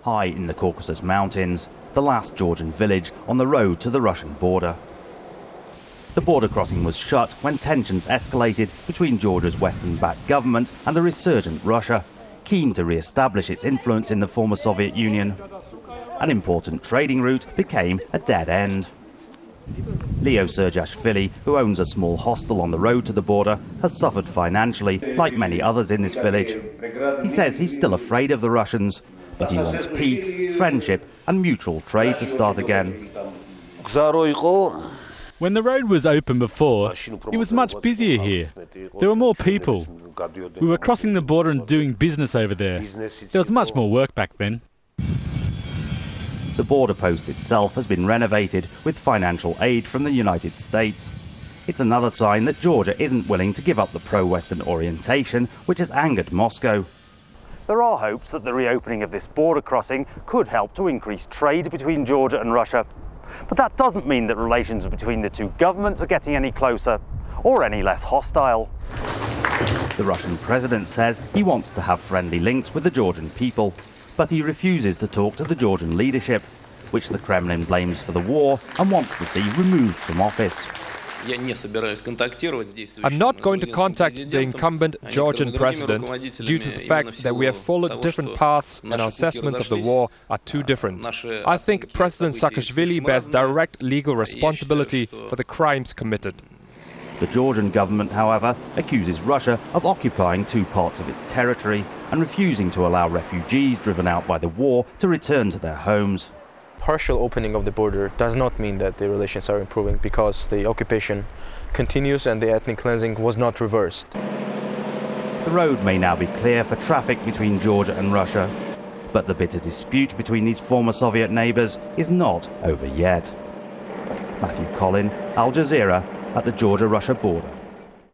high in the Caucasus Mountains, the last Georgian village on the road to the Russian border. The border crossing was shut when tensions escalated between Georgia's Western-backed government and a resurgent Russia, keen to re-establish its influence in the former Soviet Union. An important trading route became a dead end. Leo Serjashvili, who owns a small hostel on the road to the border, has suffered financially, like many others in this village. He says he's still afraid of the Russians, but he wants peace, friendship and mutual trade to start again. When the road was open before, it was much busier here. There were more people. We were crossing the border and doing business over there. There was much more work back then. The border post itself has been renovated with financial aid from the United States. It's another sign that Georgia isn't willing to give up the pro-Western orientation, which has angered Moscow. There are hopes that the reopening of this border crossing could help to increase trade between Georgia and Russia. But that doesn't mean that relations between the two governments are getting any closer or any less hostile. The Russian president says he wants to have friendly links with the Georgian people, but he refuses to talk to the Georgian leadership, which the Kremlin blames for the war and wants to see removed from office. I'm not going to contact the incumbent Georgian president due to the fact that we have followed different paths and our assessments of the war are too different. I think President Saakashvili bears direct legal responsibility for the crimes committed. The Georgian government, however, accuses Russia of occupying two parts of its territory and refusing to allow refugees driven out by the war to return to their homes. Partial opening of the border does not mean that the relations are improving, because the occupation continues and the ethnic cleansing was not reversed. The road may now be clear for traffic between Georgia and Russia, but the bitter dispute between these former Soviet neighbours is not over yet. Collin, Al Jazeera, at the Georgia-Russia border.